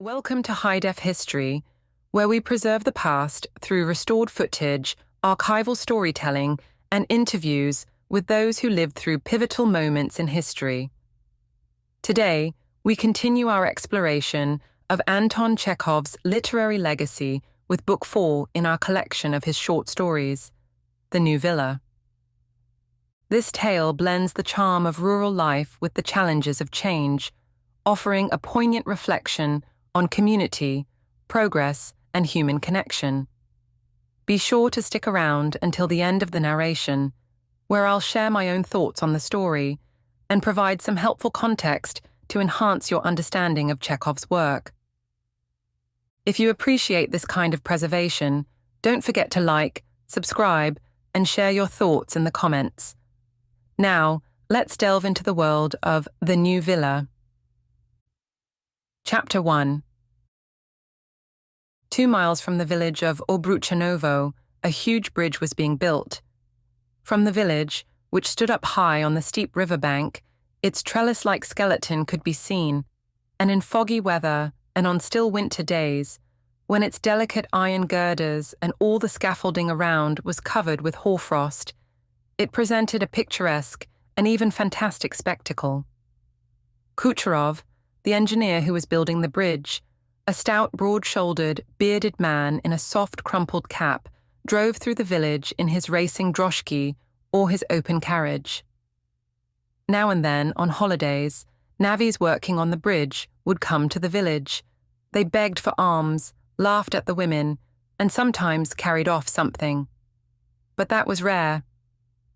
Welcome to High Def History, where we preserve the past through restored footage, archival storytelling, and interviews with those who lived through pivotal moments in history. Today, we continue our exploration of Anton Chekhov's literary legacy with Book 4 in our collection of his short stories, The New Villa. This tale blends the charm of rural life with the challenges of change, offering a poignant reflection on community, progress, and human connection. Be sure to stick around until the end of the narration, where I'll share my own thoughts on the story and provide some helpful context to enhance your understanding of Chekhov's work. If you appreciate this kind of preservation, don't forget to like, subscribe, and share your thoughts in the comments. Now, let's delve into the world of The New Villa. Chapter 1. 2 miles from the village of Obruchanovo, a huge bridge was being built. From the village, which stood up high on the steep riverbank, its trellis-like skeleton could be seen, and in foggy weather and on still winter days, when its delicate iron girders and all the scaffolding around was covered with hoarfrost, it presented a picturesque and even fantastic spectacle. Kucherov, the engineer who was building the bridge, a stout, broad-shouldered, bearded man in a soft, crumpled cap, drove through the village in his racing droshky or his open carriage. Now and then, on holidays, navvies working on the bridge would come to the village. They begged for alms, laughed at the women, and sometimes carried off something. But that was rare.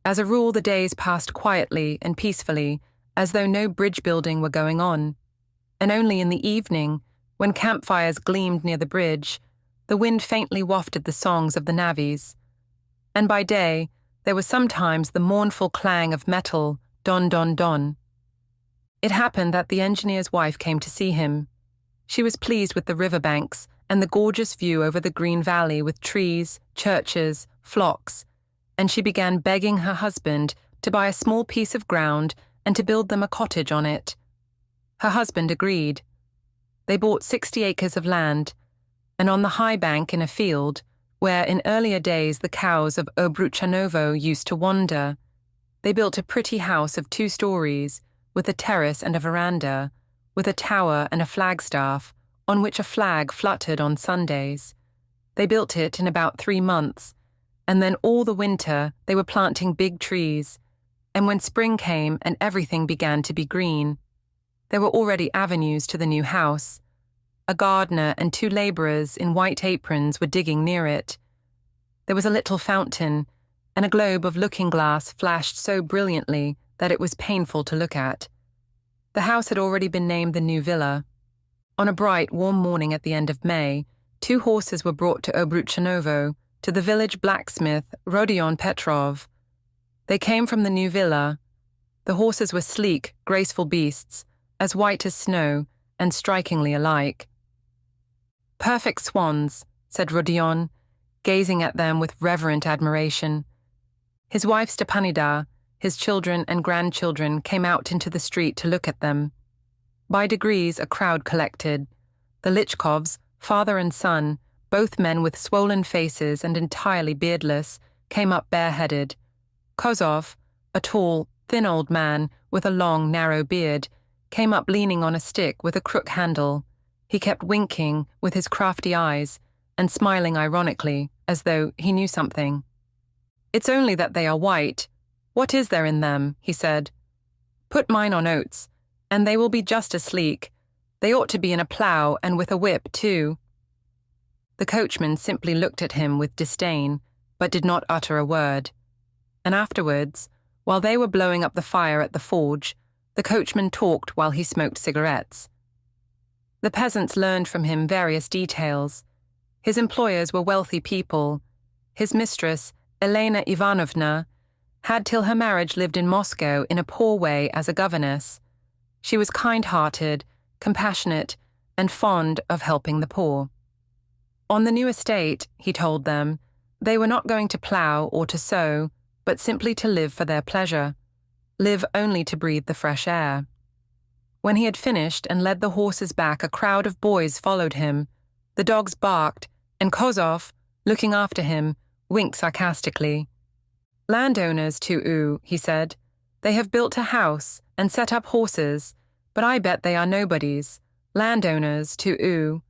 As a rule, the days passed quietly and peacefully, as though no bridge building were going on. And only in the evening, when campfires gleamed near the bridge, the wind faintly wafted the songs of the navvies. And by day, there was sometimes the mournful clang of metal, don don don. It happened that the engineer's wife came to see him. She was pleased with the riverbanks and the gorgeous view over the green valley with trees, churches, flocks, and she began begging her husband to buy a small piece of ground and to build them a cottage on it. Her husband agreed. They bought 60 acres of land, and on the high bank in a field, where in earlier days the cows of Obruchanovo used to wander, they built a pretty house of 2 stories, with a terrace and a veranda, with a tower and a flagstaff, on which a flag fluttered on Sundays. They built it in about 3 months, and then all the winter they were planting big trees, and when spring came and everything began to be green, there were already avenues to the new house. A gardener and 2 labourers in white aprons were digging near it. There was a little fountain, and a globe of looking-glass flashed so brilliantly that it was painful to look at. The house had already been named the New Villa. On a bright, warm morning at the end of May, 2 horses were brought to Obruchanovo, to the village blacksmith, Rodion Petrov. They came from the New Villa. The horses were sleek, graceful beasts, as white as snow, and strikingly alike. "Perfect swans," said Rodion, gazing at them with reverent admiration. His wife Stepanida, his children and grandchildren came out into the street to look at them. By degrees a crowd collected. The Chekhovs, father and son, both men with swollen faces and entirely beardless, came up bareheaded. Kozov, a tall, thin old man with a long, narrow beard, came up leaning on a stick with a crook handle. He kept winking with his crafty eyes and smiling ironically, as though he knew something. "It's only that they are white. What is there in them?" he said. "Put mine on oats, and they will be just as sleek. They ought to be in a plough and with a whip, too." The coachman simply looked at him with disdain, but did not utter a word. And afterwards, while they were blowing up the fire at the forge, the coachman talked while he smoked cigarettes. The peasants learned from him various details. His employers were wealthy people. His mistress, Elena Ivanovna, had till her marriage lived in Moscow in a poor way as a governess. She was kind-hearted, compassionate, and fond of helping the poor. On the new estate, he told them, they were not going to plough or to sow, but simply to live for their pleasure. Live only to breathe the fresh air. When he had finished and led the horses back, a crowd of boys followed him. The dogs barked, and Kozov, looking after him, winked sarcastically. "Landowners, too, he said. "They have built a house and set up horses, but I bet they are nobodies. Landowners, too."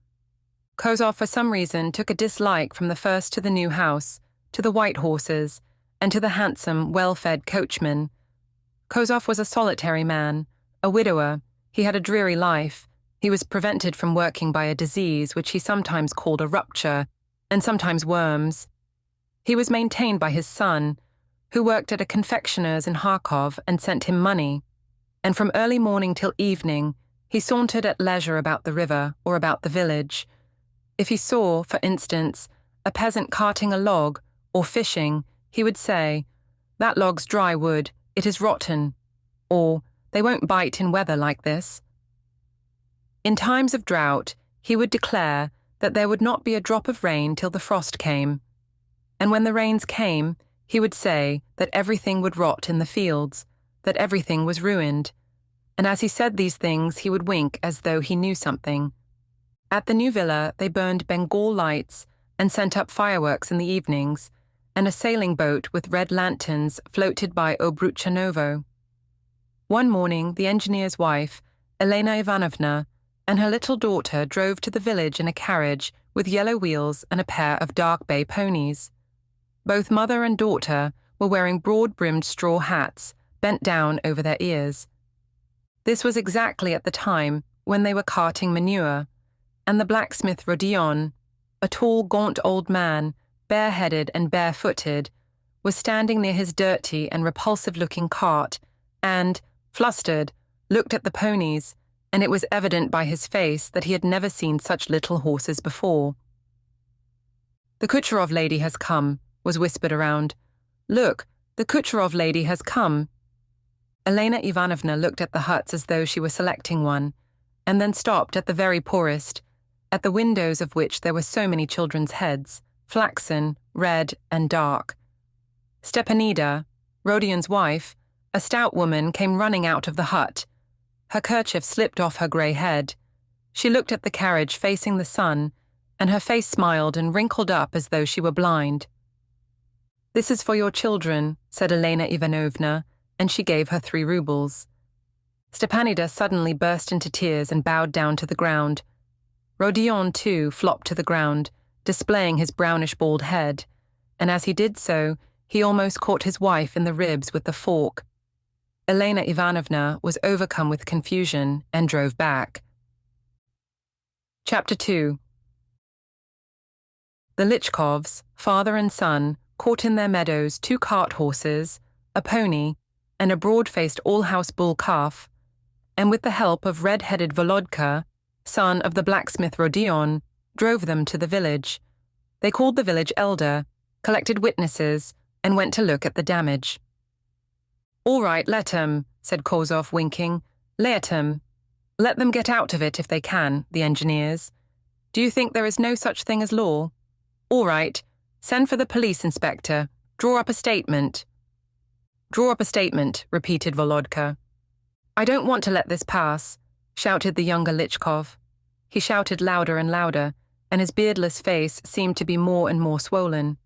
Kozov, for some reason, took a dislike from the first to the new house, to the white horses, and to the handsome, well-fed coachman. Kozov was a solitary man, a widower. He had a dreary life. He was prevented from working by a disease which he sometimes called a rupture, and sometimes worms. He was maintained by his son, who worked at a confectioner's in Kharkov and sent him money. And from early morning till evening, he sauntered at leisure about the river or about the village. If he saw, for instance, a peasant carting a log or fishing, he would say, "That log's dry wood, it is rotten," or "They won't bite in weather like this." In times of drought, he would declare that there would not be a drop of rain till the frost came. And when the rains came, he would say that everything would rot in the fields, that everything was ruined. And as he said these things, he would wink as though he knew something. At the new villa, they burned Bengal lights and sent up fireworks in the evenings, and a sailing boat with red lanterns floated by Obruchanovo. One morning, the engineer's wife, Elena Ivanovna, and her little daughter drove to the village in a carriage with yellow wheels and a pair of dark bay ponies. Both mother and daughter were wearing broad-brimmed straw hats, bent down over their ears. This was exactly at the time when they were carting manure, and the blacksmith Rodion, a tall, gaunt old man, bareheaded and barefooted, was standing near his dirty and repulsive-looking cart and, flustered, looked at the ponies, and it was evident by his face that he had never seen such little horses before. "The Kucherov lady has come," was whispered around. "Look, the Kucherov lady has come." Elena Ivanovna looked at the huts as though she were selecting one, and then stopped at the very poorest, at the windows of which there were so many children's heads, flaxen, red, and dark. Stepanida, Rodion's wife, a stout woman, came running out of the hut. Her kerchief slipped off her grey head. She looked at the carriage facing the sun, and her face smiled and wrinkled up as though she were blind. "This is for your children," said Elena Ivanovna, and she gave her 3 rubles. Stepanida suddenly burst into tears and bowed down to the ground. Rodion, too, flopped to the ground, displaying his brownish bald head, and as he did so, he almost caught his wife in the ribs with the fork. Elena Ivanovna was overcome with confusion and drove back. Chapter 2. The Lichkovs, father and son, caught in their meadows 2 cart horses, a pony, and a broad-faced all-house bull calf, and with the help of red-headed Volodka, son of the blacksmith Rodion, drove them to the village. They called the village elder, collected witnesses, and went to look at the damage. "All right, let 'em," said Kozov, winking. "Let 'em. Let them get out of it if they can, the engineers. Do you think there is no such thing as law? All right, send for the police inspector. Draw up a statement." "Draw up a statement," repeated Volodka. "I don't want to let this pass," shouted the younger Lichkov. He shouted louder and louder, and his beardless face seemed to be more and more swollen.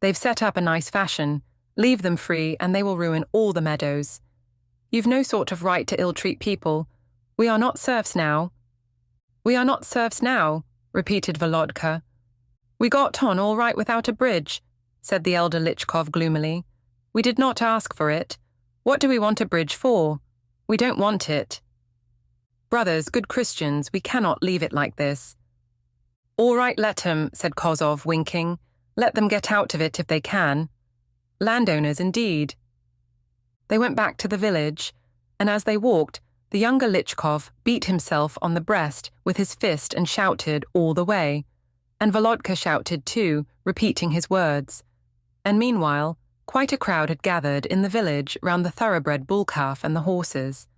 "They've set up a nice fashion. Leave them free, and they will ruin all the meadows. You've no sort of right to ill-treat people. We are not serfs now." "We are not serfs now," repeated Volodka. "We got on all right without a bridge," said the elder Lichkov gloomily. "We did not ask for it. What do we want a bridge for? We don't want it. Brothers, good Christians, we cannot leave it like this." "All right, let 'em," said Kozov, winking. "Let them get out of it if they can. Landowners, indeed." They went back to the village, and as they walked, the younger Lichkov beat himself on the breast with his fist and shouted all the way, and Volodka shouted too, repeating his words. And meanwhile, quite a crowd had gathered in the village round the thoroughbred bull calf and the horses.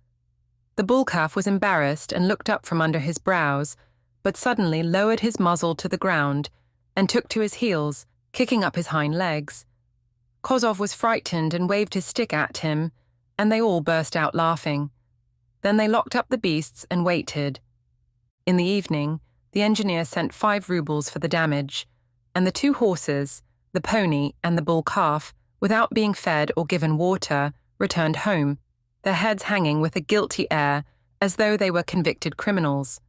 The bull calf was embarrassed and looked up from under his brows, but suddenly lowered his muzzle to the ground and took to his heels, kicking up his hind legs. Kozov was frightened and waved his stick at him, and they all burst out laughing. Then they locked up the beasts and waited. In the evening, the engineer sent 5 rubles for the damage, and the 2 horses, the pony and the bull calf, without being fed or given water, returned home, their heads hanging with a guilty air as though they were convicted criminals.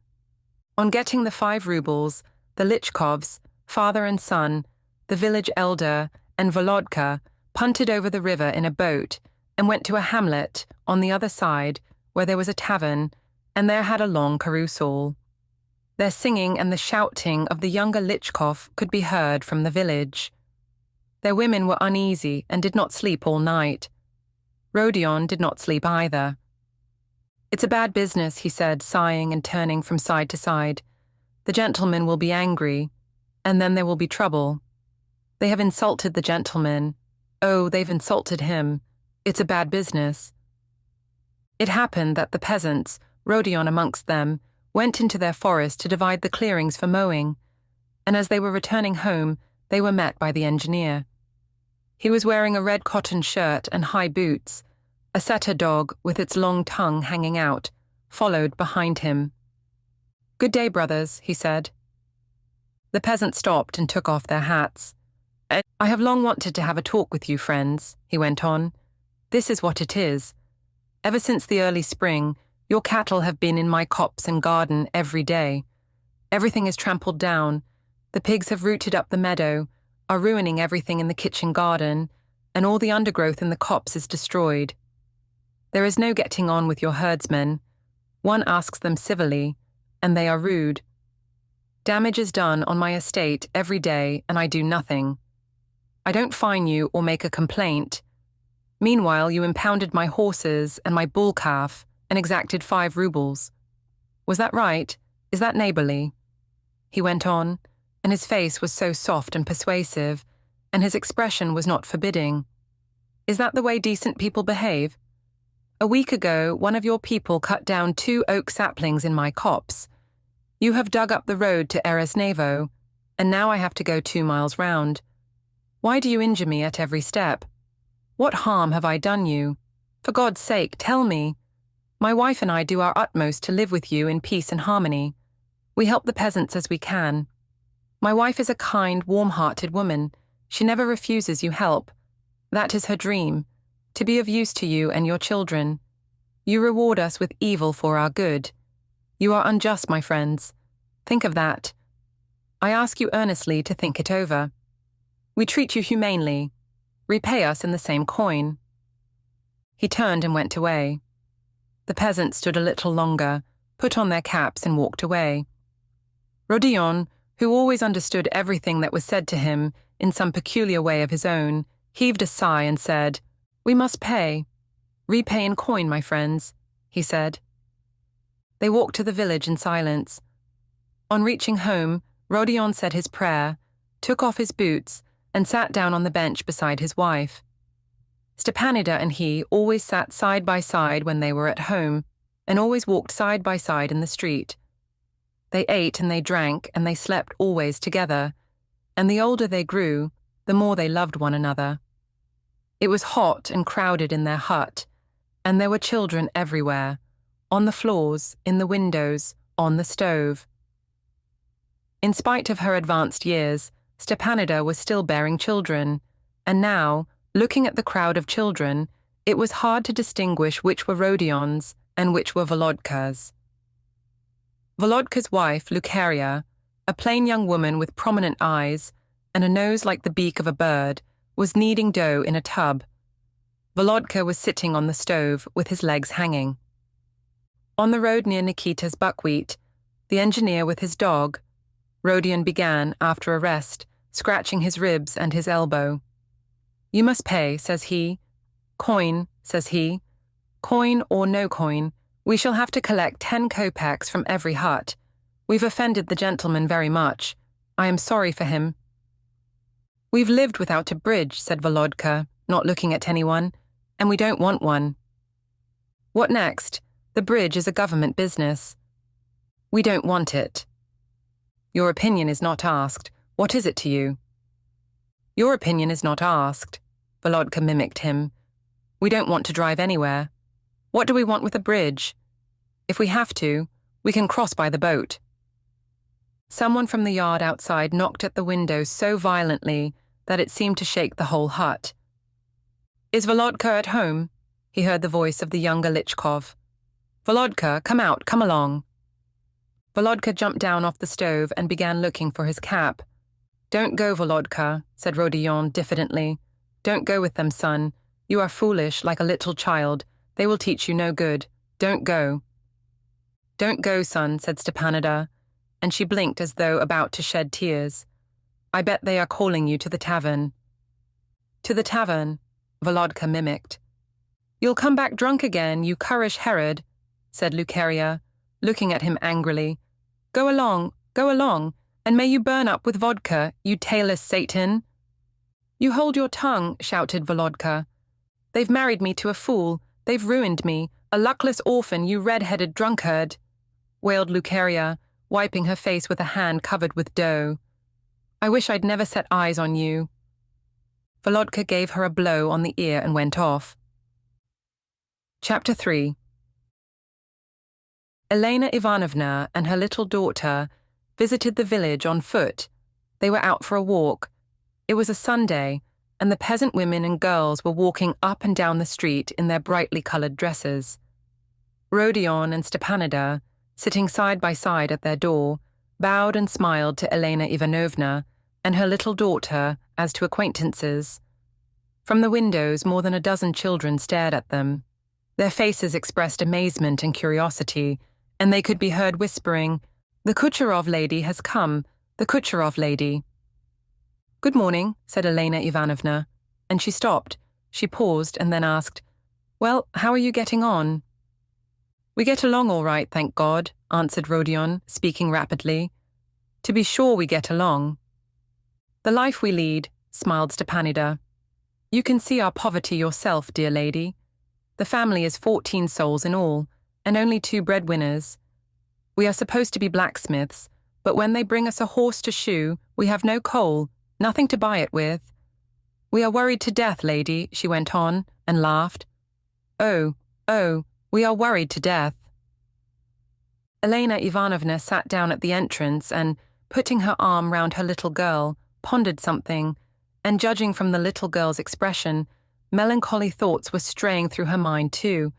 On getting the 5 rubles, the Chekhovs, father and son, the village elder, and Volodka punted over the river in a boat and went to a hamlet on the other side where there was a tavern, and there had a long carousal. Their singing and the shouting of the younger Chekhov could be heard from the village. Their women were uneasy and did not sleep all night. Rodion did not sleep either. "It's a bad business," he said, sighing and turning from side to side. "The gentleman will be angry, and then there will be trouble. They have insulted the gentleman. Oh, they've insulted him. It's a bad business." It happened that the peasants, Rodion amongst them, went into their forest to divide the clearings for mowing, and as they were returning home, they were met by the engineer. He was wearing a red cotton shirt and high boots. A setter dog, with its long tongue hanging out, followed behind him. "Good day, brothers," he said. The peasants stopped and took off their hats. "I have long wanted to have a talk with you, friends," he went on. "This is what it is. Ever since the early spring, your cattle have been in my copse and garden every day. Everything is trampled down. The pigs have rooted up the meadow, are ruining everything in the kitchen garden, and all the undergrowth in the copse is destroyed. There is no getting on with your herdsmen. One asks them civilly, and they are rude. Damage is done on my estate every day, and I do nothing. I don't fine you or make a complaint. Meanwhile, you impounded my horses and my bull calf and exacted 5 rubles. Was that right? Is that neighborly?" He went on, and his face was so soft and persuasive, and his expression was not forbidding. "Is that the way decent people behave? A week ago, one of your people cut down 2 oak saplings in my copse. You have dug up the road to Eresnevo, and now I have to go 2 miles round. Why do you injure me at every step? What harm have I done you? For God's sake, tell me. My wife and I do our utmost to live with you in peace and harmony. We help the peasants as we can. My wife is a kind, warm-hearted woman. She never refuses you help. That is her dream, to be of use to you and your children. You reward us with evil for our good. You are unjust, my friends. Think of that. I ask you earnestly to think it over. We treat you humanely. Repay us in the same coin." He turned and went away. The peasants stood a little longer, put on their caps and walked away. Rodion, who always understood everything that was said to him in some peculiar way of his own, heaved a sigh and said, "We must pay. Repay in coin, my friends," he said. They walked to the village in silence. On reaching home, Rodion said his prayer, took off his boots, and sat down on the bench beside his wife. Stepanida and he always sat side by side when they were at home, and always walked side by side in the street. They ate and they drank and they slept always together, and the older they grew, the more they loved one another. It was hot and crowded in their hut, and there were children everywhere, on the floors, in the windows, on the stove. In spite of her advanced years, Stepanida was still bearing children, and now, looking at the crowd of children, it was hard to distinguish which were Rodion's and which were Volodka's. Volodka's wife, Lucaria, a plain young woman with prominent eyes and a nose like the beak of a bird, was kneading dough in a tub. Volodka was sitting on the stove with his legs hanging. On the road near Nikita's buckwheat, the engineer with his dog, Rodion began, after a rest, scratching his ribs and his elbow. "You must pay," says he. "Coin," says he. "Coin or no coin, we shall have to collect 10 kopecks from every hut. We've offended the gentleman very much. I am sorry for him." "We've lived without a bridge," said Volodka, not looking at anyone, "and we don't want one." "What next? The bridge is a government business." "We don't want it." "Your opinion is not asked. What is it to you?" "Your opinion is not asked," Volodka mimicked him. "We don't want to drive anywhere. What do we want with a bridge? If we have to, we can cross by the boat. Someone from the yard outside knocked at the window so violently that it seemed to shake the whole hut. "Is Volodka at home?" he heard the voice of the younger Chekhov. "Volodka, come out, come along." Volodka jumped down off the stove and began looking for his cap. "Don't go, Volodka," said Rodion diffidently. "Don't go with them, son. You are foolish, like a little child. They will teach you no good. Don't go." "Don't go, son," said Stepanida, and she blinked as though about to shed tears. "I bet they are calling you to the tavern." "To the tavern," Volodka mimicked. "You'll come back drunk again, you currish Herod," said Lucaria, looking at him angrily. Go along, and may you burn up with vodka, you tailless Satan." "You hold your tongue," shouted Volodka. "They've married me to a fool. They've ruined me, a luckless orphan, you red-headed drunkard," wailed Lucaria, wiping her face with a hand covered with dough. "I wish I'd never set eyes on you." Volodka gave her a blow on the ear and went off. Chapter 3. Elena Ivanovna and her little daughter visited the village on foot. They were out for a walk. It was a Sunday, and the peasant women and girls were walking up and down the street in their brightly coloured dresses. Rodion and Stepanida, sitting side by side at their door, bowed and smiled to Elena Ivanovna and her little daughter as to acquaintances. From the windows, more than a dozen children stared at them. Their faces expressed amazement and curiosity, and they could be heard whispering, "The Kucherov lady has come, the Kucherov lady." "Good morning," said Elena Ivanovna, and she stopped. She paused and then asked, "Well, how are you getting on?" "We get along all right, thank God," answered Rodion, speaking rapidly. "To be sure we get along." "The life we lead," smiled Stepanida. "You can see our poverty yourself, dear lady. The family is 14 souls in all, and only 2 breadwinners. We are supposed to be blacksmiths, but when they bring us a horse to shoe, we have no coal, nothing to buy it with. We are worried to death, lady," she went on, and laughed. Oh, we are worried to death." Elena Ivanovna sat down at the entrance and, putting her arm round her little girl, pondered something, and judging from the little girl's expression, melancholy thoughts were straying through her mind too.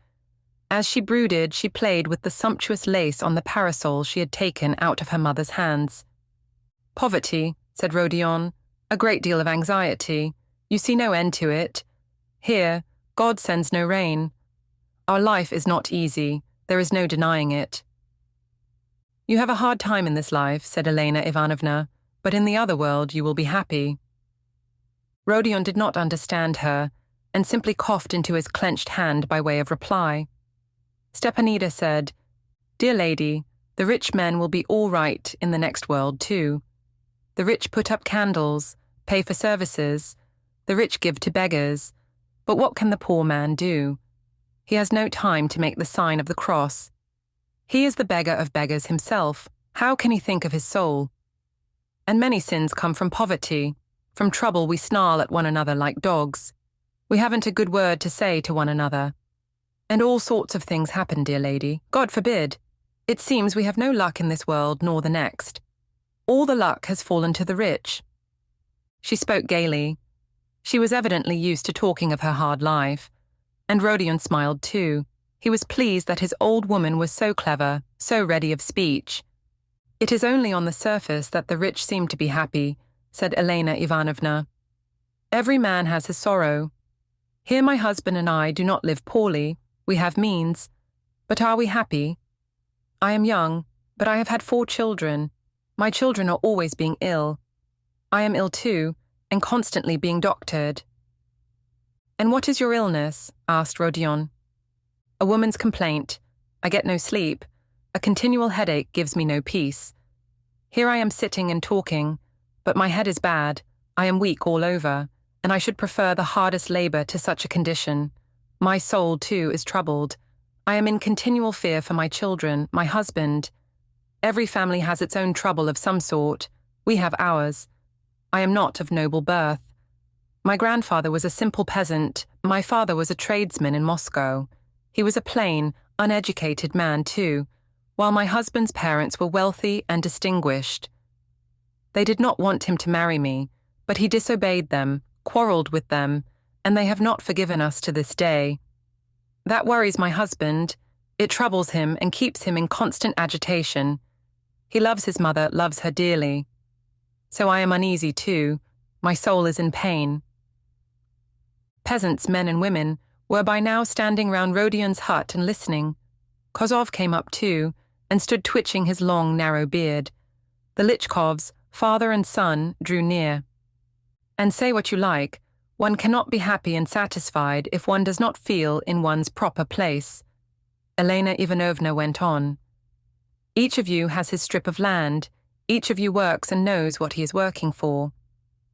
As she brooded, she played with the sumptuous lace on the parasol she had taken out of her mother's hands. "Poverty," said Rodion, "a great deal of anxiety. You see no end to it. Here, God sends no rain. Our life is not easy. There is no denying it." "You have a hard time in this life," said Elena Ivanovna, "but in the other world you will be happy." Rodion did not understand her, and simply coughed into his clenched hand by way of reply. Stepanida said, "Dear lady, the rich men will be all right in the next world too. The rich put up candles, pay for services, the rich give to beggars, but what can the poor man do? He has no time to make the sign of the cross. He is the beggar of beggars himself. How can he think of his soul? And many sins come from poverty. From trouble we snarl at one another like dogs. We haven't a good word to say to one another. And all sorts of things happen, dear lady. God forbid. It seems we have no luck in this world nor the next. All the luck has fallen to the rich." She spoke gaily. She was evidently used to talking of her hard life. And Rodion smiled too. He was pleased that his old woman was so clever, so ready of speech. "It is only on the surface that the rich seem to be happy," said Elena Ivanovna. "Every man has his sorrow. Here my husband and I do not live poorly. We have means. But are we happy? I am young, but I have had 4 children. My children are always being ill. I am ill too, and constantly being doctored." "And what is your illness?" asked Rodion. "A woman's complaint. I get no sleep. A continual headache gives me no peace. Here I am sitting and talking, but my head is bad. I am weak all over, and I should prefer the hardest labour to such a condition. My soul, too, is troubled. I am in continual fear for my children, my husband. Every family has its own trouble of some sort. We have ours. I am not of noble birth. My grandfather was a simple peasant. My father was a tradesman in Moscow. He was a plain, uneducated man too, while my husband's parents were wealthy and distinguished. They did not want him to marry me, but he disobeyed them, quarreled with them, and they have not forgiven us to this day. That worries my husband. It troubles him and keeps him in constant agitation. He loves his mother, loves her dearly. So I am uneasy too. My soul is in pain. Peasants, men and women, were by now standing round Rodion's hut and listening. Kozov came up too, and stood twitching his long, narrow beard. The Lichkovs, father and son, drew near. And say what you like, one cannot be happy and satisfied if one does not feel in one's proper place. Elena Ivanovna went on. Each of you has his strip of land. Each of you works and knows what he is working for.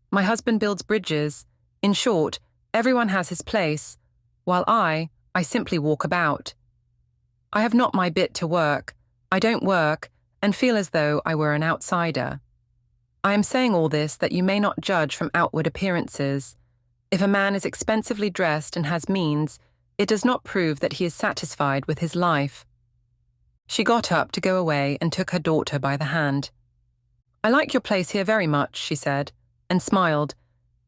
My husband builds bridges. In short, everyone has his place, while I simply walk about. I have not my bit to work. I don't work, and feel as though I were an outsider. I am saying all this that you may not judge from outward appearances. If a man is expensively dressed and has means, it does not prove that he is satisfied with his life. She got up to go away and took her daughter by the hand. I like your place here very much, she said, and smiled,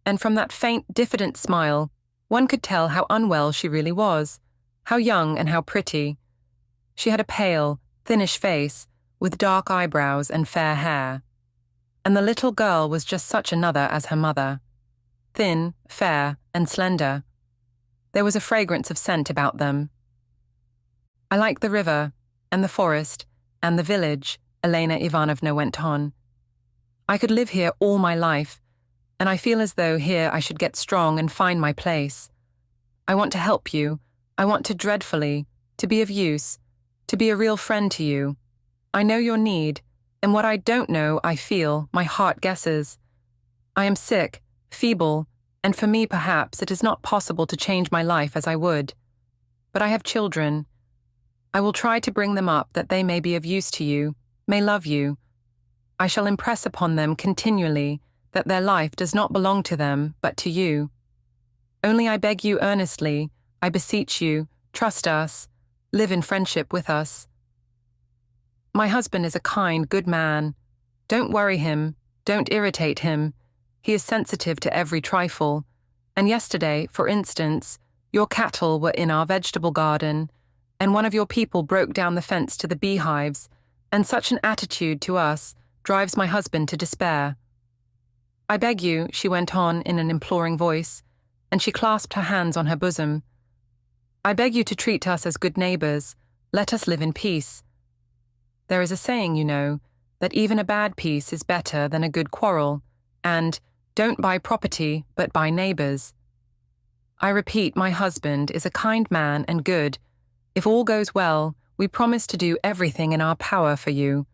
and from that faint, diffident smile, one could tell how unwell she really was, how young and how pretty. She had a pale, thinnish face, with dark eyebrows and fair hair. And the little girl was just such another as her mother. Thin, fair, and slender. There was a fragrance of scent about them. I like the river, and the forest, and the village, Elena Ivanovna went on. I could live here all my life, and I feel as though here I should get strong and find my place. I want to help you. I want to dreadfully, to be of use, to be a real friend to you. I know your need, and what I don't know I feel, my heart guesses. I am sick, feeble, and for me perhaps it is not possible to change my life as I would. But I have children. I will try to bring them up that they may be of use to you, may love you. I shall impress upon them continually that their life does not belong to them, but to you. Only I beg you earnestly, I beseech you, trust us, live in friendship with us. My husband is a kind, good man. Don't worry him, don't irritate him. He is sensitive to every trifle. And yesterday, for instance, your cattle were in our vegetable garden, and one of your people broke down the fence to the beehives, and such an attitude to us drives my husband to despair. I beg you, she went on in an imploring voice, and she clasped her hands on her bosom. I beg you to treat us as good neighbours. Let us live in peace. There is a saying, you know, that even a bad peace is better than a good quarrel, and don't buy property, but buy neighbours. I repeat, my husband is a kind man and good. If all goes well, we promise to do everything in our power for you.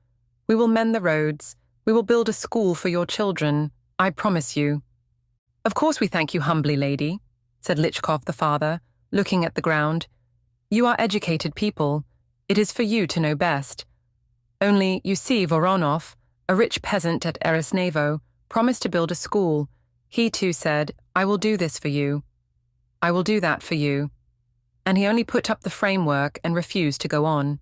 We will mend the roads. We will build a school for your children. I promise you. Of course we thank you humbly, lady, said Lichkov the father, looking at the ground. You are educated people. It is for you to know best. Only, you see, Voronov, a rich peasant at Eresnevo, promised to build a school. He too said, I will do this for you. I will do that for you. And he only put up the framework and refused to go on.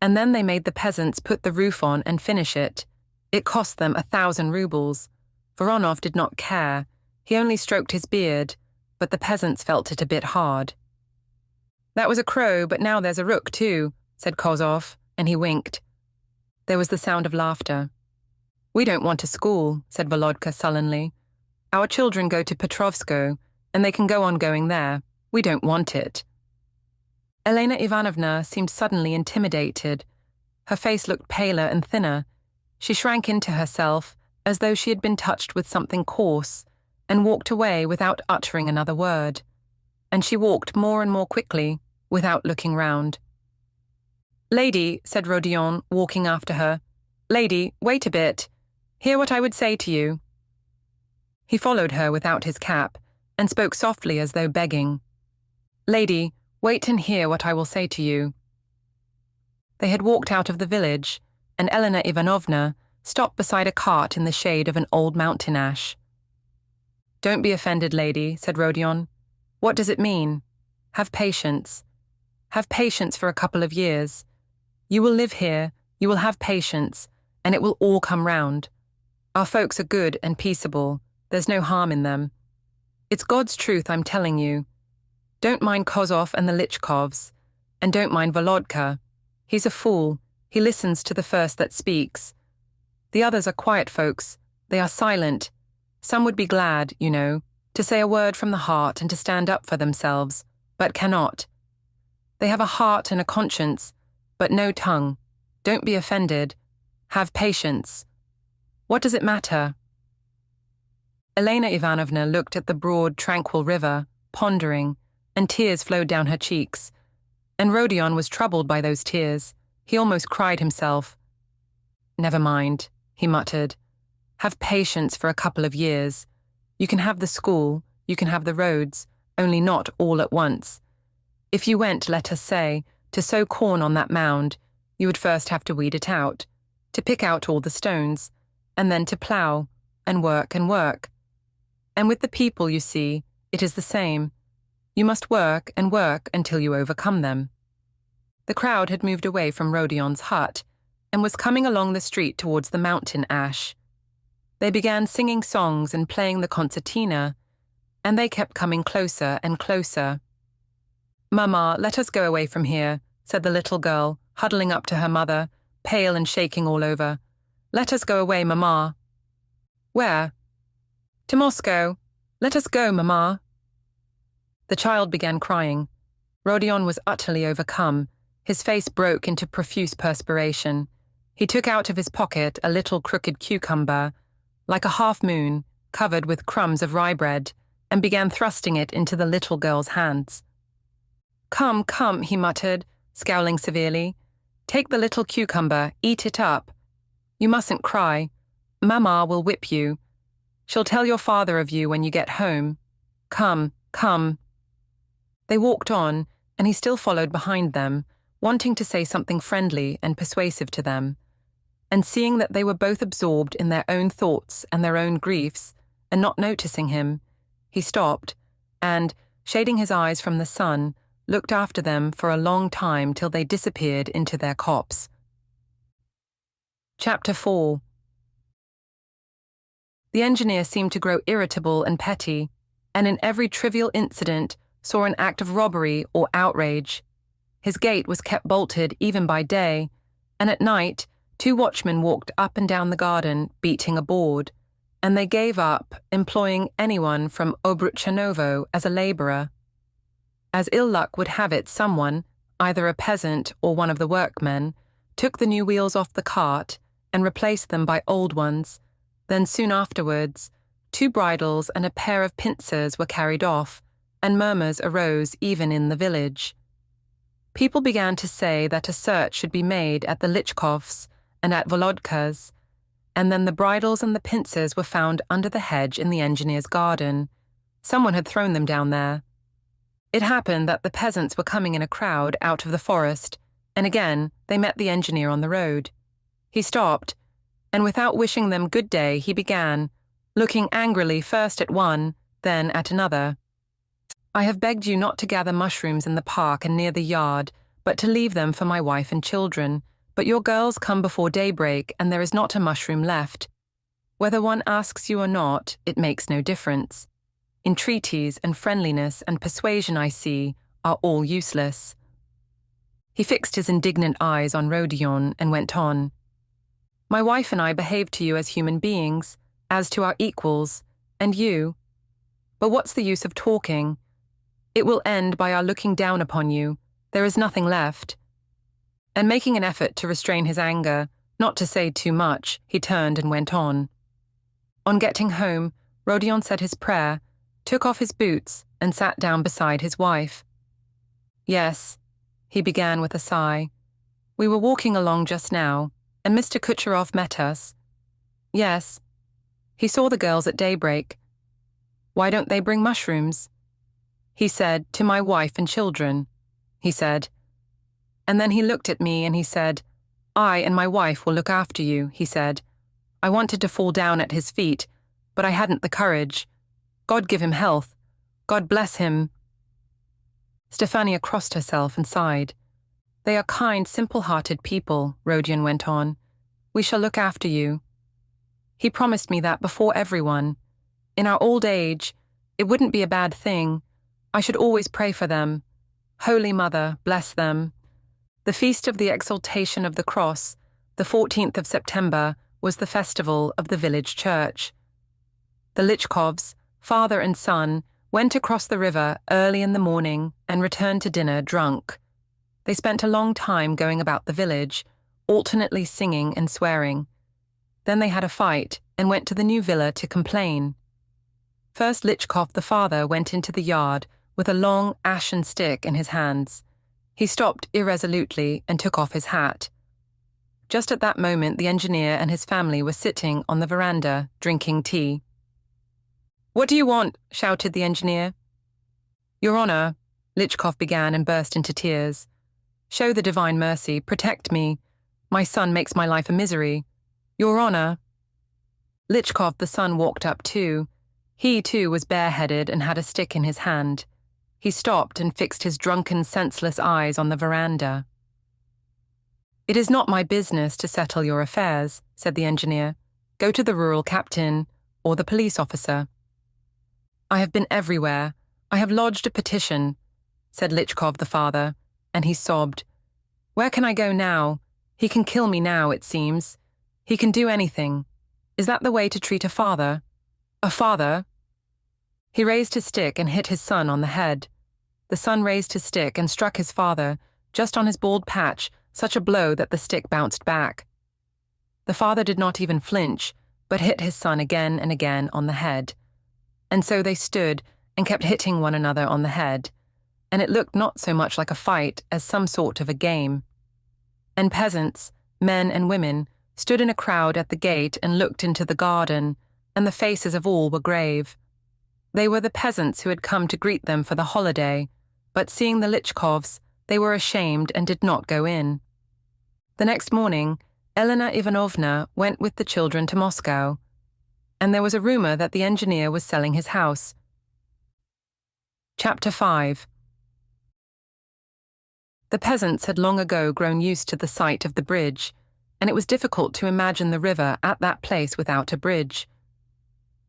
And then they made the peasants put the roof on and finish it. It cost them 1,000 rubles. Voronov did not care. He only stroked his beard, but the peasants felt it a bit hard. That was a crow, but now there's a rook too, said Kozov, and he winked. There was the sound of laughter. We don't want a school, said Volodka sullenly. Our children go to Petrovsko, and they can go on going there. We don't want it. Elena Ivanovna seemed suddenly intimidated. Her face looked paler and thinner. She shrank into herself, as though she had been touched with something coarse, and walked away without uttering another word. And she walked more and more quickly, without looking round. Lady, said Rodion, walking after her. Lady, wait a bit. Hear what I would say to you. He followed her without his cap, and spoke softly as though begging. Lady, wait and hear what I will say to you. They had walked out of the village, and Elena Ivanovna stopped beside a cart in the shade of an old mountain ash. Don't be offended, lady, said Rodion. What does it mean? Have patience. Have patience for a couple of years. You will live here, you will have patience, and it will all come round. Our folks are good and peaceable. There's no harm in them. It's God's truth I'm telling you. Don't mind Kozov and the Lichkovs, and don't mind Volodka. He's a fool. He listens to the first that speaks. The others are quiet folks. They are silent. Some would be glad, you know, to say a word from the heart and to stand up for themselves, but cannot. They have a heart and a conscience, but no tongue. Don't be offended. Have patience. What does it matter? Elena Ivanovna looked at the broad, tranquil river, pondering, and tears flowed down her cheeks. And Rodion was troubled by those tears. He almost cried himself. Never mind, he muttered. Have patience for a couple of years. You can have the school, you can have the roads, only not all at once. If you went, let us say, to sow corn on that mound, you would first have to weed it out, to pick out all the stones, and then to plough, and work and work. And with the people, you see, it is the same. You must work and work until you overcome them. The crowd had moved away from Rodion's hut and was coming along the street towards the mountain ash. They began singing songs and playing the concertina, and they kept coming closer and closer. "Mama, let us go away from here," said the little girl, huddling up to her mother, pale and shaking all over. "Let us go away, Mama." "Where?" "To Moscow. Let us go, Mama." The child began crying. Rodion was utterly overcome. His face broke into profuse perspiration. He took out of his pocket a little crooked cucumber, like a half-moon, covered with crumbs of rye bread, and began thrusting it into the little girl's hands. "Come, come," he muttered, scowling severely. "Take the little cucumber, eat it up. You mustn't cry. Mama will whip you. She'll tell your father of you when you get home. Come, come." They walked on, and he still followed behind them, wanting to say something friendly and persuasive to them. And seeing that they were both absorbed in their own thoughts and their own griefs, and not noticing him, he stopped, and, shading his eyes from the sun, looked after them for a long time till they disappeared into their copse. Chapter 4. The engineer seemed to grow irritable and petty, and in every trivial incident saw an act of robbery or outrage. His gate was kept bolted even by day, and at night 2 watchmen walked up and down the garden, beating a board, and they gave up employing anyone from Obruchanovo as a labourer. As ill luck would have it, someone, either a peasant or one of the workmen, took the new wheels off the cart and replaced them by old ones. Then soon afterwards, 2 bridles and a pair of pincers were carried off, and murmurs arose even in the village. People began to say that a search should be made at the Lichkovs and at Volodka's, and then the bridles and the pincers were found under the hedge in the engineer's garden. Someone had thrown them down there. It happened that the peasants were coming in a crowd out of the forest, and again they met the engineer on the road. He stopped, and without wishing them good day, he began, looking angrily first at one, then at another. "I have begged you not to gather mushrooms in the park and near the yard, but to leave them for my wife and children. But your girls come before daybreak, and there is not a mushroom left. Whether one asks you or not, it makes no difference. Entreaties and friendliness and persuasion, I see, are all useless." He fixed his indignant eyes on Rodion and went on. "My wife and I behave to you as human beings, as to our equals, and you. But what's the use of talking? It will end by our looking down upon you. There is nothing left." And making an effort to restrain his anger, not to say too much, he turned and went on. On getting home, Rodion said his prayer, took off his boots, and sat down beside his wife. "Yes," he began with a sigh. "We were walking along just now, and Mr. Kucherov met us. Yes. He saw the girls at daybreak. Why don't they bring mushrooms? He said, to my wife and children, he said. And then he looked at me and he said, I and my wife will look after you, he said. I wanted to fall down at his feet, but I hadn't the courage. God give him health. God bless him. Stefania crossed herself and sighed. They are kind, simple-hearted people, Rodion went on. We shall look after you. He promised me that before everyone. In our old age, it wouldn't be a bad thing. I should always pray for them. Holy Mother, bless them. The Feast of the Exaltation of the Cross, the 14th of September, was the festival of the village church. The Chekhovs, father and son, went across the river early in the morning and returned to dinner drunk. They spent a long time going about the village, alternately singing and swearing. Then they had a fight and went to the new villa to complain. First Chekhov the father went into the yard with a long ashen stick in his hands. He stopped irresolutely and took off his hat. Just at that moment the engineer and his family were sitting on the veranda, drinking tea. "What do you want?" shouted the engineer. "Your Honor," Chekhov began and burst into tears. "Show the divine mercy, protect me. My son makes my life a misery. Your Honor." Chekhov the son walked up too. He too was bareheaded and had a stick in his hand. He stopped and fixed his drunken, senseless eyes on the veranda. "It is not my business to settle your affairs," said the engineer. "Go to the rural captain or the police officer." "I have been everywhere. I have lodged a petition," said Chekhov the father, and he sobbed. "Where can I go now? He can kill me now, it seems. He can do anything. Is that the way to treat a father? A father?" He raised his stick and hit his son on the head. The son raised his stick and struck his father, just on his bald patch, such a blow that the stick bounced back. The father did not even flinch, but hit his son again and again on the head. And so they stood and kept hitting one another on the head, and it looked not so much like a fight as some sort of a game. And peasants, men and women, stood in a crowd at the gate and looked into the garden, and the faces of all were grave. They were the peasants who had come to greet them for the holiday, but seeing the Chekhovs, they were ashamed and did not go in. The next morning, Elena Ivanovna went with the children to Moscow, and there was a rumor that the engineer was selling his house. Chapter 5. The peasants had long ago grown used to the sight of the bridge, and it was difficult to imagine the river at that place without a bridge.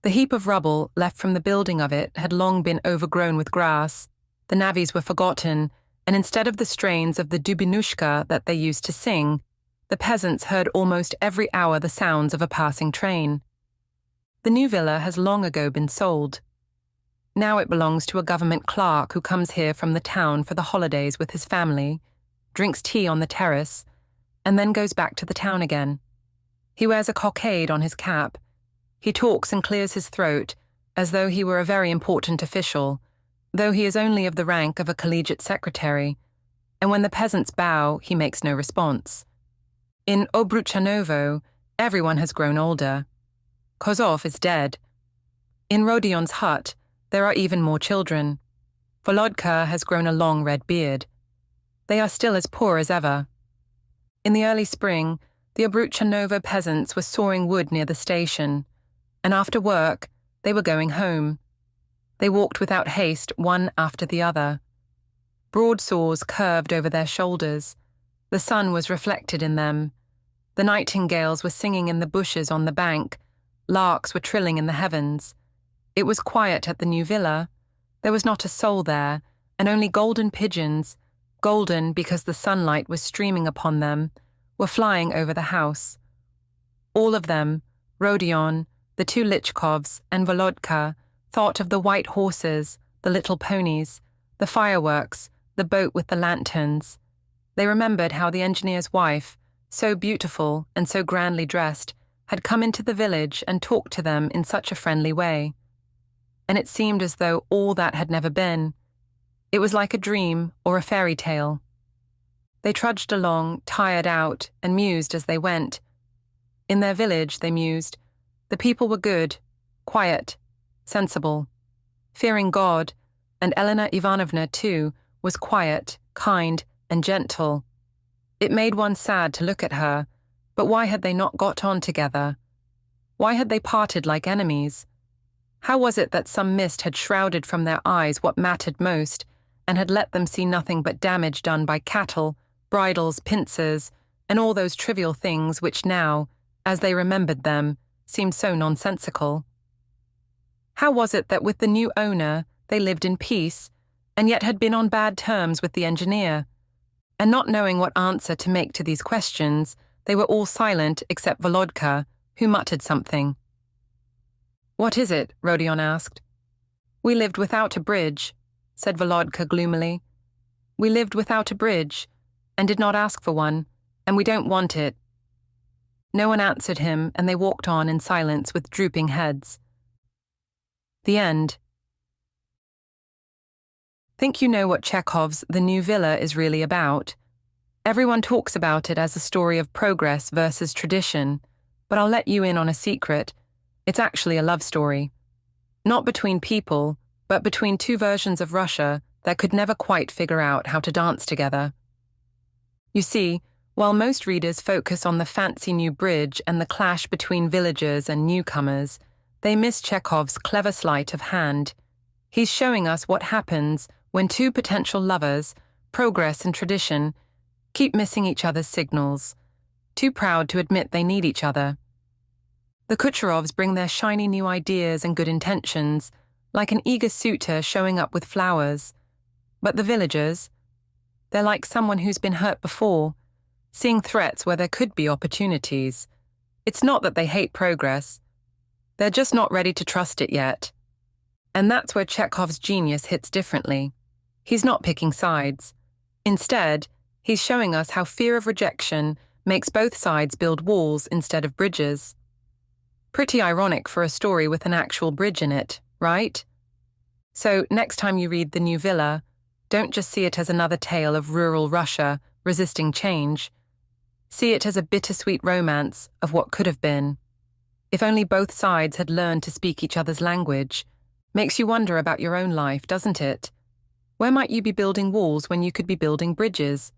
The heap of rubble left from the building of it had long been overgrown with grass, the navvies were forgotten, and instead of the strains of the dubinushka that they used to sing, the peasants heard almost every hour the sounds of a passing train. The new villa has long ago been sold. Now it belongs to a government clerk who comes here from the town for the holidays with his family, drinks tea on the terrace, and then goes back to the town again. He wears a cockade on his cap. He talks and clears his throat as though he were a very important official, though he is only of the rank of a collegiate secretary, and when the peasants bow, he makes no response. In Obruchanovo, everyone has grown older. Kozov is dead. In Rodion's hut, there are even more children. Volodka has grown a long red beard. They are still as poor as ever. In the early spring, the Obruchanovo peasants were sawing wood near the station, and after work, they were going home. They walked without haste, one after the other. Broad saws curved over their shoulders. The sun was reflected in them. The nightingales were singing in the bushes on the bank. Larks were trilling in the heavens. It was quiet at the new villa. There was not a soul there, and only golden pigeons, golden because the sunlight was streaming upon them, were flying over the house. All of them, Rodion, the two Chekhovs, and Volodka, thought of the white horses, the little ponies, the fireworks, the boat with the lanterns. They remembered how the engineer's wife, so beautiful and so grandly dressed, had come into the village and talked to them in such a friendly way. And it seemed as though all that had never been. It was like a dream or a fairy tale. They trudged along, tired out, and mused as they went. In their village, they mused, the people were good, quiet, sensible, fearing God, and Elena Ivanovna, too, was quiet, kind, and gentle. It made one sad to look at her, but why had they not got on together? Why had they parted like enemies? How was it that some mist had shrouded from their eyes what mattered most, and had let them see nothing but damage done by cattle, bridles, pincers, and all those trivial things which now, as they remembered them, seemed so nonsensical. How was it that with the new owner they lived in peace, and yet had been on bad terms with the engineer? And not knowing what answer to make to these questions, they were all silent except Volodka, who muttered something. "What is it?" Rodion asked. "We lived without a bridge," said Volodka gloomily. "We lived without a bridge, and did not ask for one, and we don't want it." No one answered him, and they walked on in silence with drooping heads. The end. Think you know what Chekhov's The New Villa is really about? Everyone talks about it as a story of progress versus tradition, but I'll let you in on a secret. It's actually a love story. Not between people, but between two versions of Russia that could never quite figure out how to dance together. You see, while most readers focus on the fancy new bridge and the clash between villagers and newcomers, they miss Chekhov's clever sleight of hand. He's showing us what happens when two potential lovers, progress and tradition, keep missing each other's signals, too proud to admit they need each other. The Kucherovs bring their shiny new ideas and good intentions, like an eager suitor showing up with flowers. But the villagers, they're like someone who's been hurt before, seeing threats where there could be opportunities. It's not that they hate progress. They're just not ready to trust it yet. And that's where Chekhov's genius hits differently. He's not picking sides. Instead, he's showing us how fear of rejection makes both sides build walls instead of bridges. Pretty ironic for a story with an actual bridge in it, right? So next time you read The New Villa, don't just see it as another tale of rural Russia resisting change. See it as a bittersweet romance of what could have been. If only both sides had learned to speak each other's language. Makes you wonder about your own life, doesn't it? Where might you be building walls when you could be building bridges?